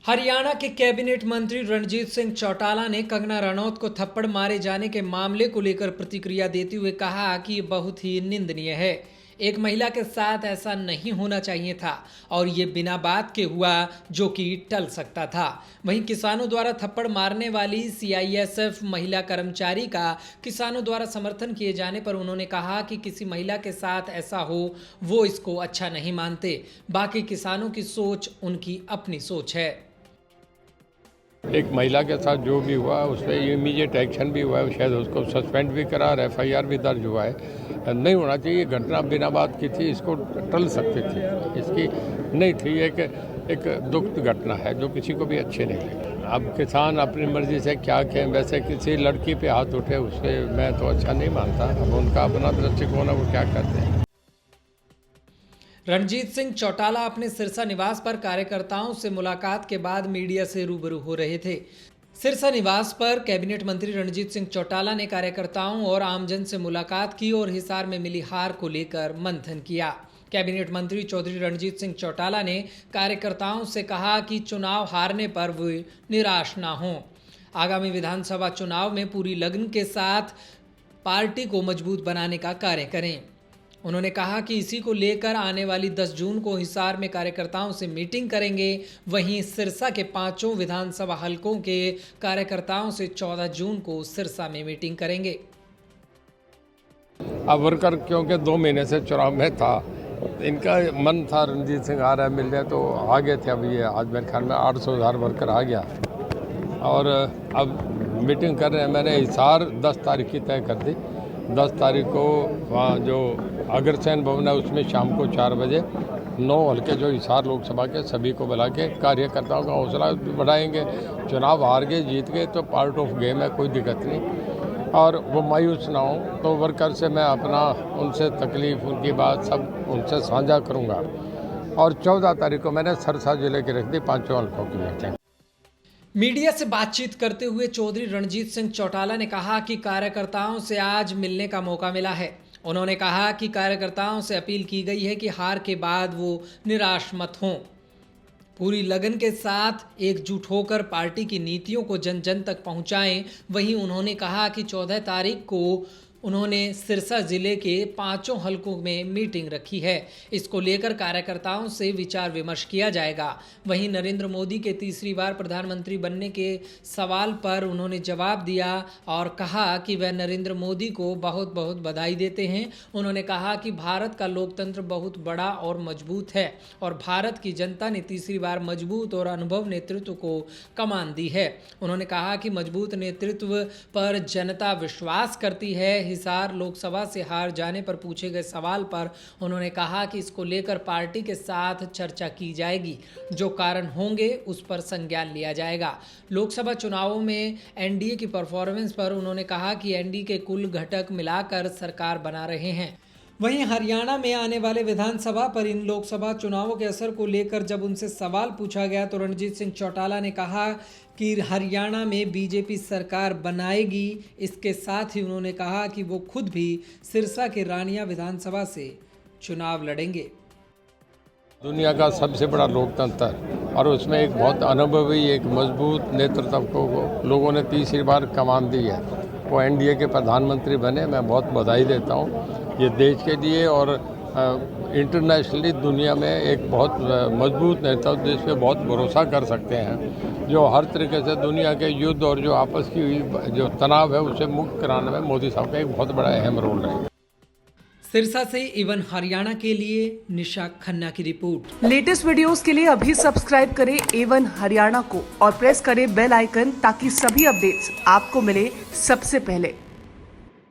हरियाणा के कैबिनेट मंत्री रणजीत सिंह चौटाला ने कंगना रनौत को थप्पड़ मारे जाने के मामले को लेकर प्रतिक्रिया देते हुए कहा कि ये बहुत ही निंदनीय है। एक महिला के साथ ऐसा नहीं होना चाहिए था और ये बिना बात के हुआ जो कि टल सकता था। वहीं किसानों द्वारा थप्पड़ मारने वाली सीआईएसएफ महिला कर्मचारी का किसानों द्वारा समर्थन किए जाने पर उन्होंने कहा कि किसी महिला के साथ ऐसा हो वो इसको अच्छा नहीं मानते। बाकी किसानों की सोच उनकी अपनी सोच है। एक महिला के साथ जो भी हुआ उस पर इमीडिएट एक्शन भी हुआ है, शायद उसको सस्पेंड भी करा और एफआईआर भी दर्ज हुआ है। नहीं होना चाहिए, घटना बिना बात की थी, इसको टल सकती थी, इसकी नहीं थी। एक दुखद घटना है जो किसी को भी अच्छे नहीं लगे। अब किसान अपनी मर्जी से क्या कहें, वैसे किसी लड़की पे हाथ उठे उससे मैं तो अच्छा नहीं मानता। अब उनका अपना दृष्टिकोण है, वो क्या कहते हैं। रणजीत सिंह चौटाला अपने सिरसा निवास पर कार्यकर्ताओं से मुलाकात के बाद मीडिया से रूबरू हो रहे थे। सिरसा निवास पर कैबिनेट मंत्री रणजीत सिंह चौटाला ने कार्यकर्ताओं और आमजन से मुलाकात की और हिसार में मिली हार को लेकर मंथन किया। कैबिनेट मंत्री चौधरी रणजीत सिंह चौटाला ने कार्यकर्ताओं से कहा कि चुनाव हारने पर वे निराश ना हों। आगामी विधानसभा चुनाव में पूरी लगन के साथ पार्टी को मजबूत बनाने का कार्य करें। उन्होंने कहा कि इसी को लेकर आने वाली 10 जून को हिसार में कार्यकर्ताओं से मीटिंग करेंगे। वहीं सिरसा के 5 विधानसभा हलकों के कार्यकर्ताओं से 14 जून को सिरसा में मीटिंग करेंगे। अब वर्कर क्योंकि 2 महीने से चुनाव में था, इनका मन था रणजीत सिंह आ रहा है मिल जाए तो आ गए थे। अब ये आज मेरे ख्याल में 800,000 वर्कर आ गया और अब मीटिंग कर रहे हैं। मैंने हिसार 10 तारीख की तय कर दी। 10 तारीख को वहाँ जो अग्रसेन भवन है उसमें शाम को 4 बजे 9 हल्के जो हिसार लोकसभा के सभी को बुला के कार्यकर्ताओं का हौसला बढ़ाएंगे। चुनाव हार गए जीत गए तो पार्ट ऑफ गेम है, कोई दिक्कत नहीं। और वो मायूस ना हो तो वर्कर से मैं अपना उनसे तकलीफ उनकी बात सब उनसे साझा करूँगा। और 14 तारीख को मैंने सिरसा जिले की रख दी 5 हल्कों की मीटिंग। मीडिया से बातचीत करते हुए चौधरी रणजीत सिंह चौटाला ने कहा कि कार्यकर्ताओं से आज मिलने का मौका मिला है। उन्होंने कहा कि कार्यकर्ताओं से अपील की गई है कि हार के बाद वो निराश मत हों, पूरी लगन के साथ एकजुट होकर पार्टी की नीतियों को जन जन तक पहुंचाएं। वहीं उन्होंने कहा कि 14 तारीख को उन्होंने सिरसा जिले के 5 हलकों में मीटिंग रखी है। इसको लेकर कार्यकर्ताओं से विचार विमर्श किया जाएगा। वहीं नरेंद्र मोदी के तीसरी बार प्रधानमंत्री बनने के सवाल पर उन्होंने जवाब दिया और कहा कि वह नरेंद्र मोदी को बहुत बहुत बधाई देते हैं। उन्होंने कहा कि भारत का लोकतंत्र बहुत बड़ा और मजबूत है और भारत की जनता ने तीसरी बार मजबूत और अनुभव नेतृत्व को कमान दी है। उन्होंने कहा कि मजबूत नेतृत्व पर जनता विश्वास करती है। हिसार लोकसभा से हार जाने पर पूछे गए सवाल पर उन्होंने कहा कि इसको लेकर पार्टी के साथ चर्चा की जाएगी, जो कारण होंगे उस पर संज्ञान लिया जाएगा। लोकसभा चुनावों में एनडीए की परफॉर्मेंस पर उन्होंने कहा कि एनडीए के कुल घटक मिलाकर सरकार बना रहे हैं। वहीं हरियाणा में आने वाले विधानसभा पर इन लोकसभा चुनावों के असर को लेकर जब उनसे सवाल पूछा गया तो रणजीत सिंह चौटाला ने कहा कि हरियाणा में बीजेपी सरकार बनाएगी। इसके साथ ही उन्होंने कहा कि वो खुद भी सिरसा के रानिया विधानसभा से चुनाव लड़ेंगे। दुनिया का सबसे बड़ा लोकतंत्र और उसमें एक बहुत अनुभवी एक मजबूत नेतृत्व को लोगों ने तीसरी बार कमान दी है। वो एनडीए के प्रधानमंत्री बने, मैं बहुत बधाई देता हूँ ये देश के लिए और इंटरनेशनली दुनिया में एक बहुत मजबूत नेतृत्व जिस पे बहुत भरोसा कर सकते हैं, जो हर तरीके से दुनिया के युद्ध और जो आपस की जो तनाव है उसे मुक्त कराने में मोदी साहब का एक बहुत बड़ा अहम रोल है। सिरसा से इवन हरियाणा के लिए निशा खन्ना की रिपोर्ट। लेटेस्ट वीडियोस के लिए अभी सब्सक्राइब करें एवन हरियाणा को और प्रेस करें बेल आइकन ताकि सभी अपडेट्स आपको मिले सबसे पहले।